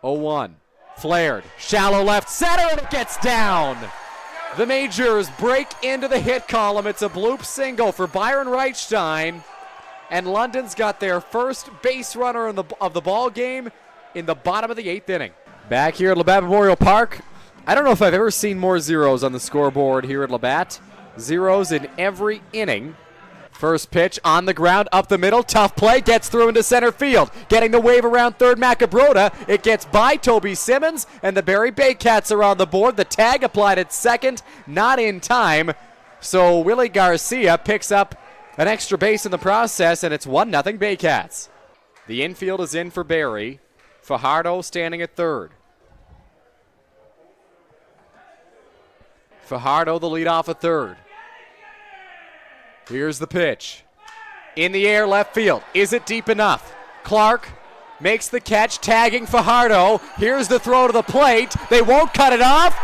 0-1. Flared. Shallow left center, and it gets down. The Majors break into the hit column. It's a bloop single for Byron Reichstein. And London's got their first base runner of the ball game in the bottom of the 8th inning. Back here at Labatt Memorial Park, I don't know if I've ever seen more zeros on the scoreboard here at Labatt. Zeros in every inning. First pitch on the ground, up the middle, tough play, gets through into center field. Getting the wave around third, Macabroda. It gets by Toby Simmons, and the Barrie Baycats are on the board. The tag applied at second, not in time. So Willie Garcia picks up an extra base in the process, and it's 1-0 Baycats. The infield is in for Barrie. Fajardo standing at third. Fajardo the leadoff at third. Here's the pitch. In the air, left field. Is it deep enough? Clark makes the catch, tagging Fajardo. Here's the throw to the plate. They won't cut it off,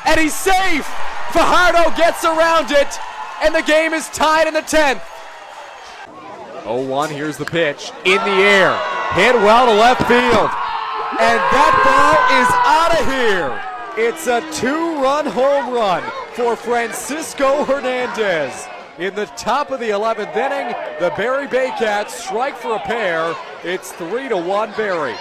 and he's safe. Fajardo gets around it, and the game is tied in the 10th. 0-1, here's the pitch. In the air, hit well to left field, and that ball is out of here. It's a 2-run home run for Francisco Hernandez. In the top of the 11th inning, the Barrie Baycats strike for a pair. It's 3-1 Barrie.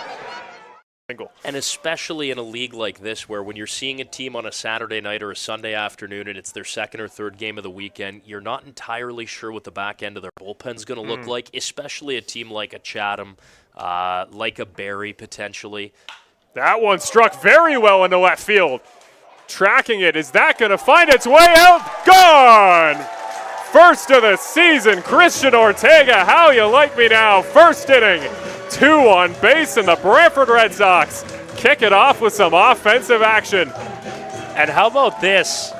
And especially in a league like this, where when you're seeing a team on a Saturday night or a Sunday afternoon and it's their second or third game of the weekend, you're not entirely sure what the back end of their bullpen's going to look like, especially a team like a Chatham, like a Barrie potentially. That one struck very well into left field. Tracking it, is that going to find its way out? Gone! First of the season, Christian Ortega, how you like me now? First inning, 2 on base, and the Brantford Red Sox kick it off with some offensive action. And how about this?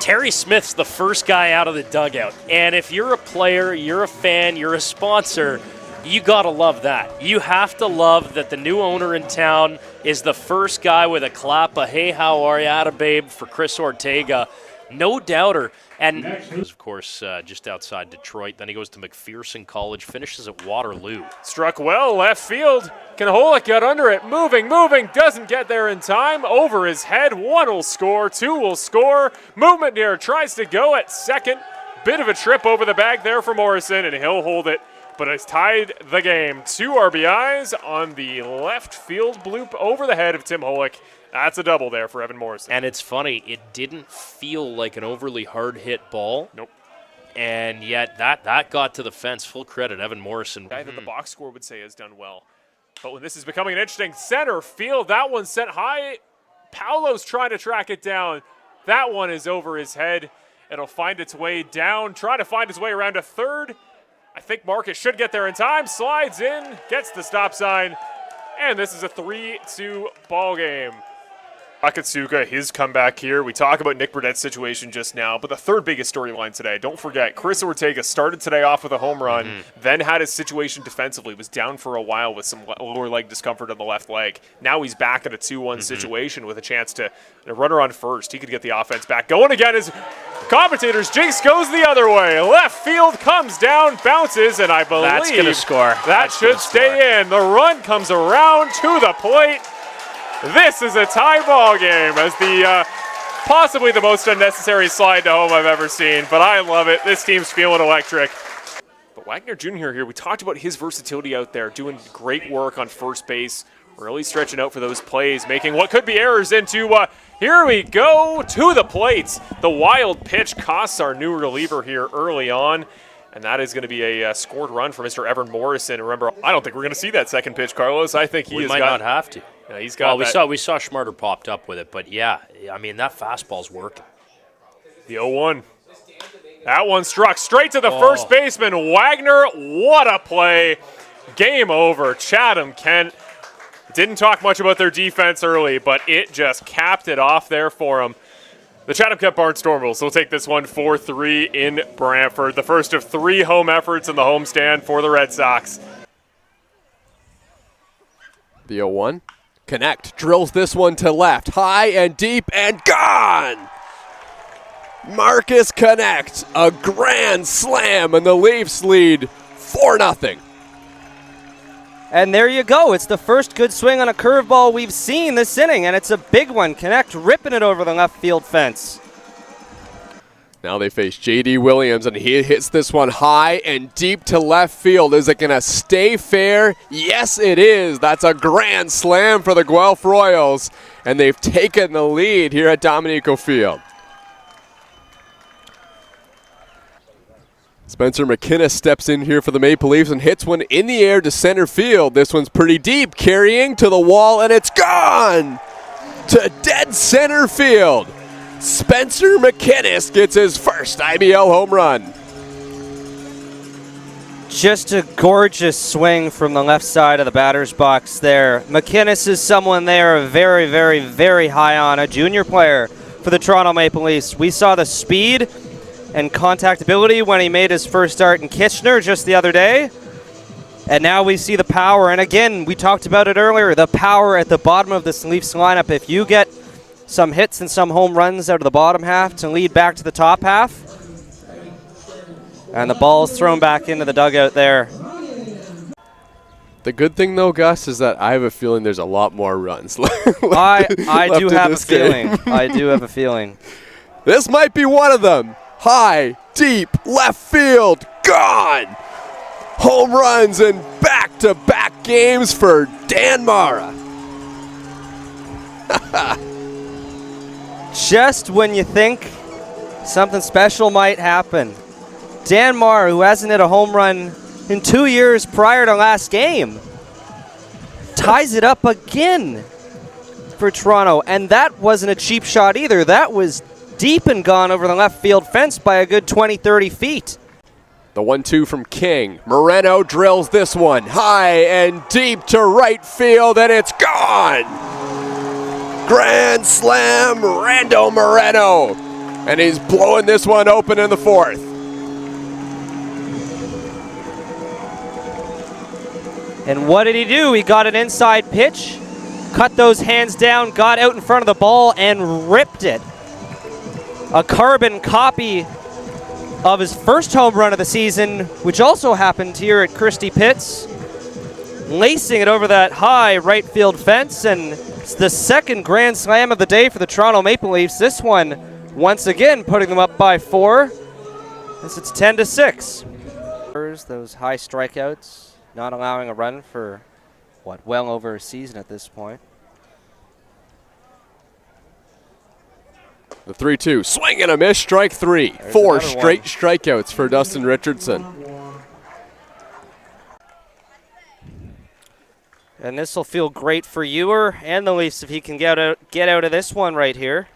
Terry Smith's the first guy out of the dugout. And if you're a player, you're a fan, you're a sponsor, you gotta love that. You have to love that the new owner in town is the first guy with a clap, a hey, how are you, atta babe, for Chris Ortega. No doubter. And, of course, just outside Detroit. Then he goes to McPherson College, finishes at Waterloo. Struck well, left field. Can Holick get under it? Moving, doesn't get there in time. Over his head, 1 will score, 2 will score. Movement near, tries to go at second. Bit of a trip over the bag there for Morrison, and he'll hold it. But it's tied the game. 2 RBIs on the left field bloop over the head of Tim Holick. That's a double there for Evan Morrison. And it's funny, it didn't feel like an overly hard-hit ball. Nope. And yet that got to the fence. Full credit, Evan Morrison. Guy that the box score would say has done well. But when this is becoming an interesting center field, that one's sent high. Paolo's trying to track it down. That one is over his head. It'll find its way down, try to find its way around to third. I think Marcus should get there in time. Slides in, gets the stop sign. And this is a 3-2 ball game. Akatsuka, his comeback here. We talk about Nick Burdett's situation just now, but the third biggest storyline today, don't forget, Chris Ortega started today off with a home run, then had his situation defensively, was down for a while with some lower leg discomfort on the left leg. Now he's back in a 2-1 situation with a chance to a runner on first. He could get the offense back going again. His commentators, Jinx goes the other way. Left field comes down, bounces, and I believe that's going to score. That should stay in. The run comes around to the plate. This is a tie ball game as the possibly the most unnecessary slide to home I've ever seen, but I love it. This team's feeling electric. But Wagner Jr. here, we talked about his versatility out there, doing great work on first base, really stretching out for those plays, making what could be errors into, here we go, to the plates. The wild pitch costs our new reliever here early on, and that is going to be a scored run for Mr. Evan Morrison. Remember, I don't think we're going to see that second pitch, Carlos. I think we might not have to. Yeah, he's got we saw Schmarter popped up with it, but yeah, I mean, that fastball's working. The 0-1. That one struck straight to the first baseman, Wagner. What a play. Game over. Chatham Kent didn't talk much about their defense early, but it just capped it off there for them. The Chatham Kent Barnstormers will take this one 4-3 in Brantford. The first of 3 home efforts in the homestand for the Red Sox. The 0-1. Connect, drills this one to left, high and deep and gone! Marcus Connect, a grand slam, and the Leafs lead 4-0. And there you go. It's the first good swing on a curveball we've seen this inning, and it's a big one. Connect ripping it over the left field fence. Now they face J.D. Williams, and he hits this one high and deep to left field. Is it going to stay fair? Yes, it is. That's a grand slam for the Guelph Royals, and they've taken the lead here at Dominico Field. Spencer McKinnis steps in here for the Maple Leafs and hits one in the air to center field. This one's pretty deep, carrying to the wall, and it's gone to dead center field. Spencer McKinnis gets his first IBL home run. Just a gorgeous swing from the left side of the batter's box there. McKinnis is someone they are very, very, very high on, a junior player for the Toronto Maple Leafs. We saw the speed and contactability when he made his first start in Kitchener just the other day. And now we see the power. And again, we talked about it earlier, the power at the bottom of this Leafs lineup. If you get some hits and some home runs out of the bottom half to lead back to the top half, and the ball's thrown back into the dugout there. The good thing, though, Gus, is that I have a feeling there's a lot more runs left I do have a game. feeling. I do have a feeling. This might be one of them. High, deep, left field, gone. Home runs in back-to-back games for Dan Mara. Just when you think something special might happen, Dan Mara, who hasn't hit a home run in 2 years prior to last game, ties it up again for Toronto. And that wasn't a cheap shot either. That was deep and gone over the left field fence by a good 20, 30 feet. The 1-2 from King. Moreno drills this one high and deep to right field, and it's gone. Grand slam, Rando Moreno. And he's blowing this one open in the fourth. And what did he do? He got an inside pitch, cut those hands down, got out in front of the ball, and ripped it. A carbon copy of his first home run of the season, which also happened here at Christie Pitts. Lacing it over that high right field fence, and it's the second grand slam of the day for the Toronto Maple Leafs. This one, once again, putting them up by 4, as it's 10-6. Those high strikeouts, not allowing a run for, well over a season at this point. The 3-2, swing and a miss, strike 3. There's 4 another straight one. strikeouts for Dustin Richardson. And this will feel great for Ewer and the Leafs if he can get out of this one right here.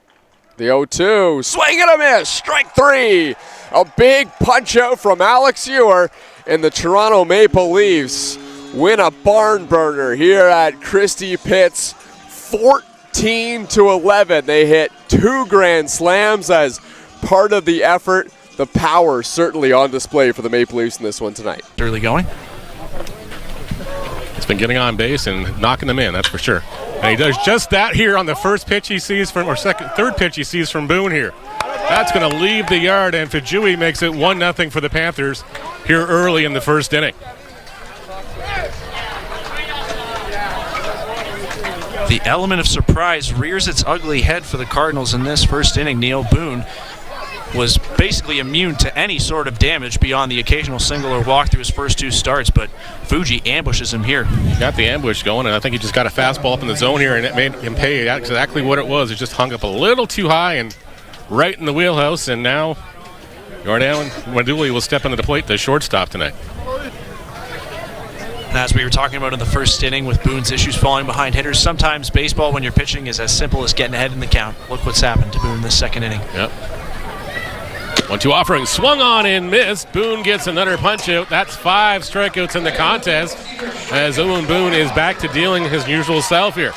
The 0-2, swing and a miss, strike 3. A big punch out from Alex Ewer, and the Toronto Maple Leafs win a barn burner here at Christie Pitts, 14-11. They hit 2 grand slams as part of the effort. The power certainly on display for the Maple Leafs in this one tonight. Early going. He's been getting on base and knocking them in, that's for sure. And he does just that here on the first pitch he sees from, or third pitch he sees from Boone here. That's going to leave the yard, and Fajui makes it 1-0 for the Panthers here early in the first inning. The element of surprise rears its ugly head for the Cardinals in this first inning. Neil Boone was basically immune to any sort of damage beyond the occasional single or walk through his first 2 starts, but Fuji ambushes him here. Got the ambush going, and I think he just got a fastball up in the zone here, and it made him pay exactly what it was. It just hung up a little too high and right in the wheelhouse, and now Yordale Maduli will step into the plate, the shortstop tonight. And as we were talking about in the first inning with Boone's issues falling behind hitters, sometimes baseball when you're pitching is as simple as getting ahead in the count. Look what's happened to Boone this second inning. Yep. 1-2 offering, swung on and missed. Boone gets another punch out. That's 5 strikeouts in the contest as Owen Boone is back to dealing his usual self here.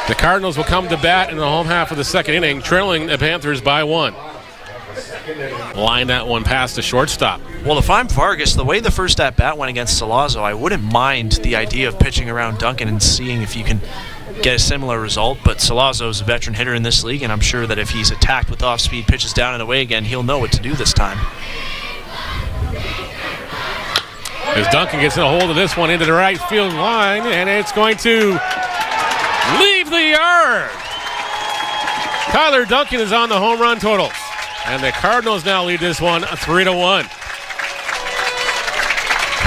The Cardinals will come to bat in the home half of the second inning, trailing the Panthers by 1. Line that one past the shortstop. Well, if I'm Vargas, the way the first at-bat went against Salazzo, I wouldn't mind the idea of pitching around Duncan and seeing if you can get a similar result. But Salazzo is a veteran hitter in this league, and I'm sure that if he's attacked with off-speed pitches down and away again, he'll know what to do this time. As Duncan gets a hold of this one into the right field line, and it's going to leave the yard. Tyler Duncan is on the home run totals, and the Cardinals now lead this one 3-1.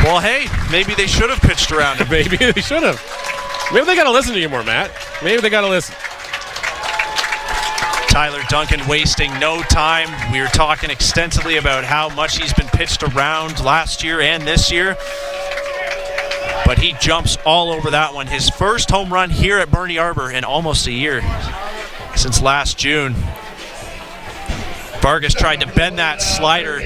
Well, hey, maybe they should have pitched around him. Maybe they should have. Maybe they got to listen to you more, Matt. Maybe they got to listen. Tyler Duncan wasting no time. We were talking extensively about how much he's been pitched around last year and this year. But he jumps all over that one. His first home run here at Bernie Arbor in almost a year, since last June. Vargas tried to bend that slider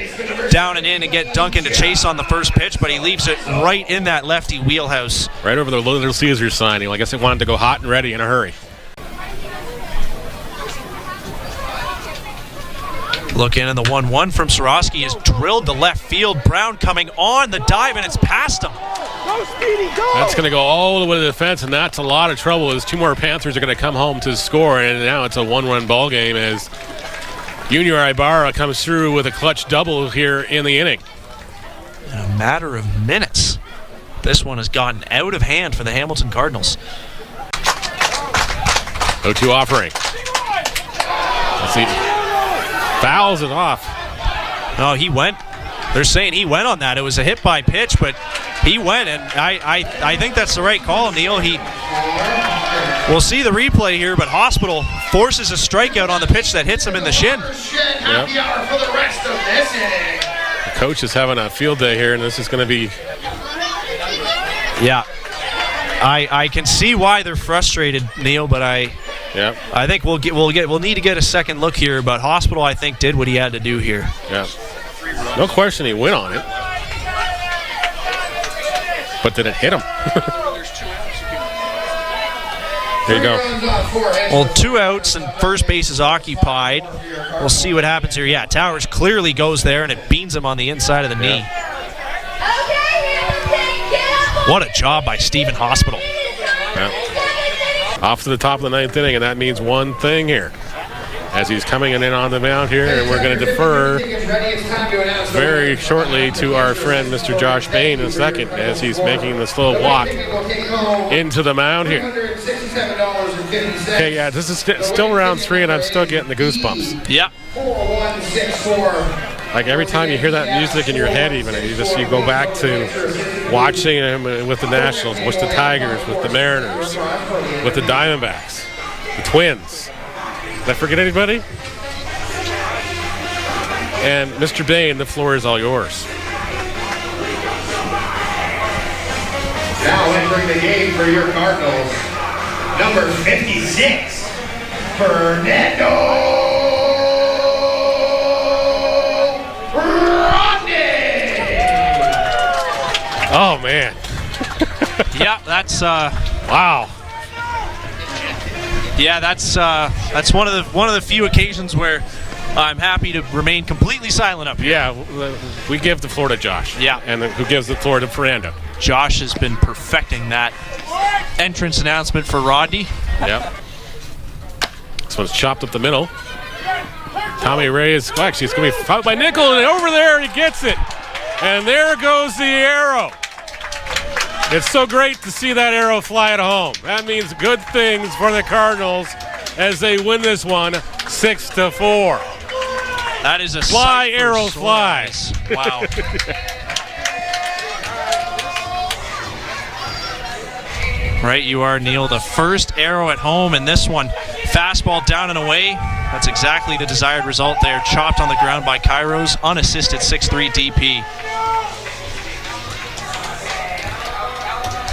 down and in and get Duncan to chase on the first pitch, but he leaves it right in that lefty wheelhouse. Right over the Little Caesars sign. I guess they wanted to go hot and ready in a hurry. Look in, and the 1-1 from Sorosky is drilled to left field. Brown coming on the dive, and it's past him. That's going to go all the way to the fence, and that's a lot of trouble as two more Panthers are going to come home to score, and now it's a one-run ball game as Junior Ibarra comes through with a clutch double here in the inning. In a matter of minutes, this one has gotten out of hand for the Hamilton Cardinals. 0-2 offering. Let's see. Fouls it off. No, he went. They're saying he went on that. It was a hit by pitch, but he went, and I think that's the right call, Neil. We'll see the replay here, but Hospital forces a strikeout on the pitch that hits him in the shin. Yep. The coach is having a field day here, and this is going to be. Yeah, I can see why they're frustrated, Neil, but I think we'll need to get a second look here. But Hospital, I think, did what he had to do here. Yeah, no question he went on it, but did it hit him? There you go. Well, 2 outs and first base is occupied. We'll see what happens here. Yeah, Towers clearly goes there, and it beans him on the inside of the knee. What a job by Stephen Hospital. Yeah. Off to the top of the 9th inning, and that means one thing here. As he's coming in on the mound here, and we're going to defer very shortly to our friend Mr. Josh Bain in a second as he's making the slow walk into the mound here. Okay, yeah, this is still round 3, and I'm still getting the goosebumps. Yeah. Like every time you hear that music in your head, even, and you go back to watching him with the Nationals, with the Tigers, with the Mariners, with the Diamondbacks, the Twins. Did I forget anybody? And Mr. Bain, the floor is all yours. Now entering the game for your Cardinals, number 56, Fernando Rodney. Oh man. Yeah, that's wow. Yeah, that's one of the few occasions where I'm happy to remain completely silent up here. Yeah, we give the floor to Josh. Yeah. And who gives the floor to Fernando? Josh has been perfecting that entrance announcement for Rodney. Yep. This one's chopped up the middle. Tommy Ray is actually it's going to be fouled by Nickel, and over there he gets it. And there goes the arrow. It's so great to see that arrow fly at home. That means good things for the Cardinals as they win this one 6-4. That is a fly, sight for arrows, sore fly. eyes. Wow. Right, you are, Neil. The first arrow at home in this one. Fastball down and away. That's exactly the desired result there. Chopped on the ground by Kairos. Unassisted 6'3" DP.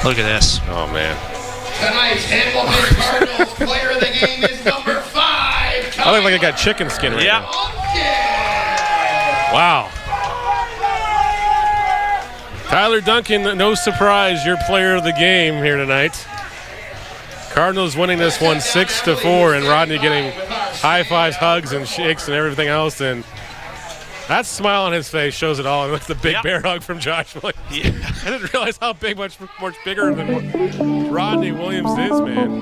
Look at this. Oh, man. Tonight's Hamilton Cardinals player of the game is number 5. I look like I got chicken skin right now. Wow. Tyler Duncan, no surprise, your player of the game here tonight. Cardinals winning this one 6-4, and Rodney getting high fives, hugs, and shakes and everything else. And that smile on his face shows it all. And with the big bear hug from Josh Williams. Yeah. I didn't realize how big, much bigger than what Rodney Williams is, man.